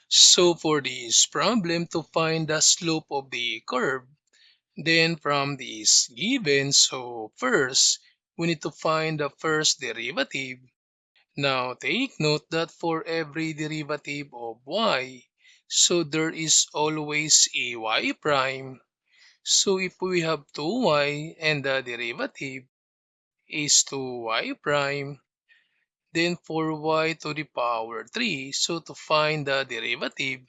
So for this problem, to find the slope of the curve, then from this given, so first, we need to find the first derivative. Now take note that for every derivative of y, so there is always a y prime. So if we have 2y and the derivative is 2y prime, then for y to the power 3, so to find the derivative,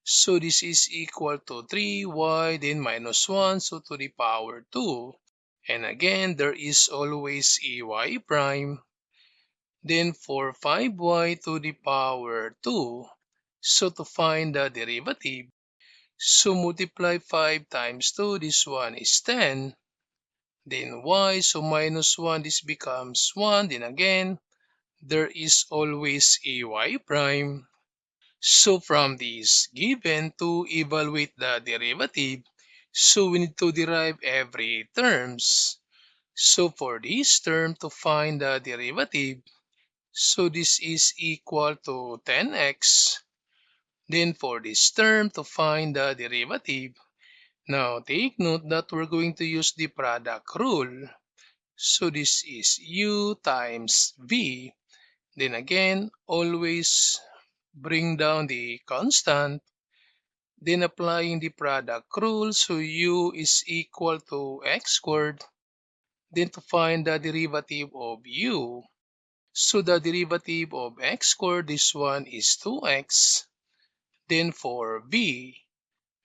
so this is equal to 3y then minus 1, so to the power 2. And again, there is always a y prime. Then for 5y to the power 2, so to find the derivative, so multiply 5 times 2, this one is 10. Then y, so minus 1, this becomes 1. Then again, there is always a y prime. So from this given, to evaluate the derivative, so we need to derive every terms. So for this term, to find the derivative, so this is equal to 10x. Then for this term, to find the derivative, now take note that we're going to use the product rule. So this is u times v. Then again, always bring down the constant. Then applying the product rule, so u is equal to x squared. Then to find the derivative of u, so the derivative of x squared, this one is 2x. Then for v,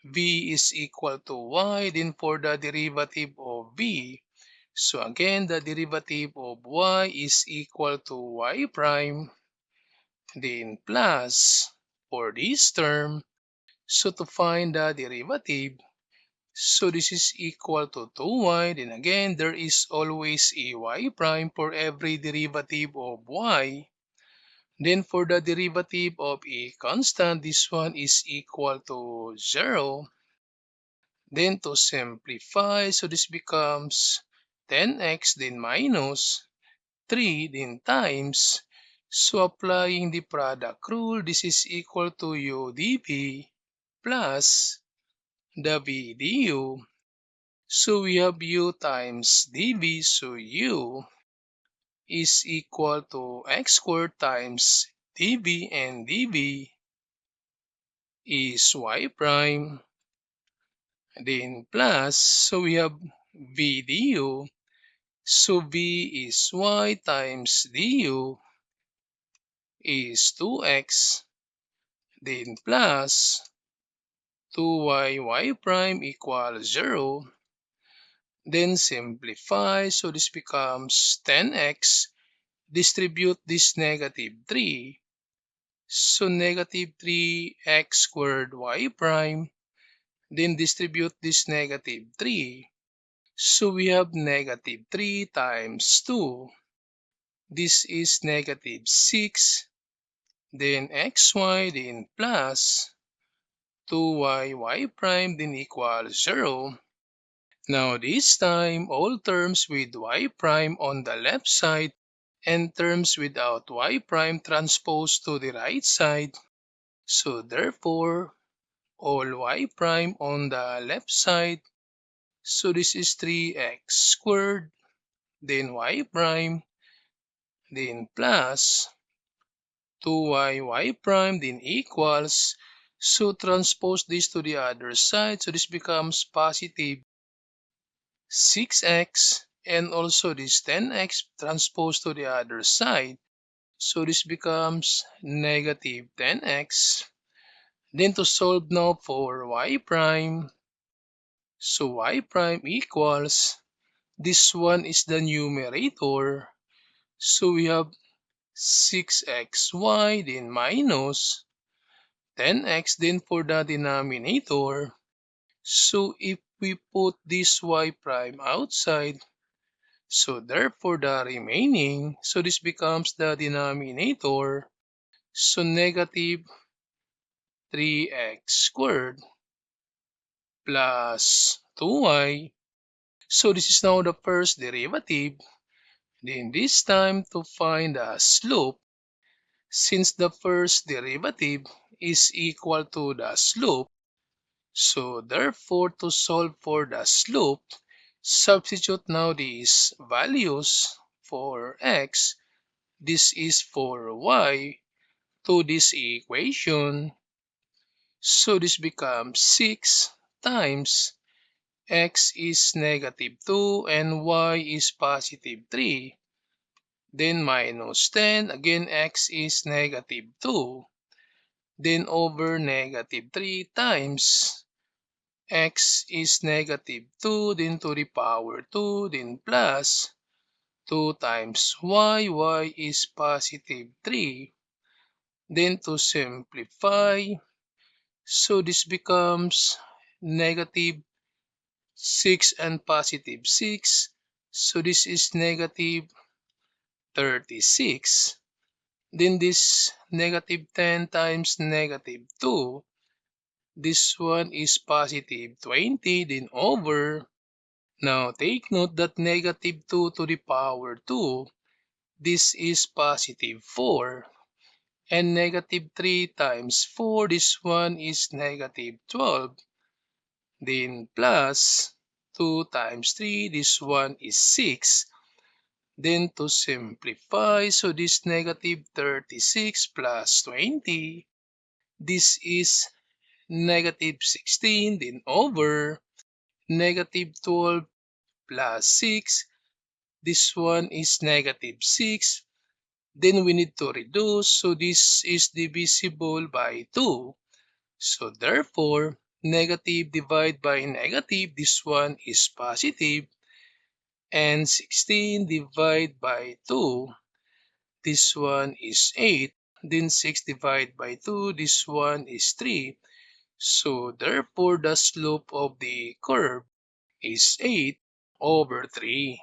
v is equal to y. Then for the derivative of v, so again the derivative of y is equal to y prime. Then plus for this term, so to find the derivative, so this is equal to 2y. Then again, there is always a y prime for every derivative of y. Then for the derivative of a constant, this one is equal to 0. Then to simplify, so this becomes 10x then minus 3 then times. So applying the product rule, this is equal to u dv plus the v du. So we have u times dv, so u is equal to x squared times dv, and dv is y prime. Then plus, so we have v du, so v is y times du is 2x, then plus 2y y prime equals 0. Then simplify, so this becomes 10x. Distribute this negative 3. So negative 3x squared y prime. Then distribute this negative 3. So we have negative 3 times 2. This is negative 6. Then xy, then plus 2y y prime, then equals 0. Now this time, all terms with y prime on the left side and terms without y prime transposed to the right side. So therefore, all y prime on the left side. So this is 3x squared, then y prime, then plus 2y y prime, then equals. So transpose this to the other side. So this becomes positive 6x, and also this 10x transposed to the other side. So this becomes negative 10x. Then to solve now for y prime, so y prime equals, this one is the numerator, so we have 6xy then minus 10x then for the denominator. So if we put this y prime outside, so therefore the remaining, so this becomes the denominator, so negative 3x squared plus 2y. So this is now the first derivative. Then this time to find the slope, since the first derivative is equal to the slope. So therefore, to solve for the slope, substitute now these values for x. This is for y to this equation. So this becomes 6 times x is negative 2 and y is positive 3. Then minus 10, again x is negative 2. Then over negative 3 times x is negative 2, then to the power 2, then plus 2 times y is positive 3. Then to simplify, so this becomes negative 6 and positive 6. So this is negative 36. Then this negative 10 times negative 2. This one is positive 20, then over. Now take note that negative 2 to the power 2, this is positive 4. And negative 3 times 4, this one is negative 12. Then plus 2 times 3, this one is 6. Then to simplify, so this negative 36 plus 20, this is negative 16, then over negative 12 plus 6, this one is negative 6. Then we need to reduce, so this is divisible by 2. So therefore, negative divided by negative, this one is positive. And 16 divided by 2, this one is 8. Then 6 divided by 2, this one is 3. So therefore, the slope of the curve is 8 over 3.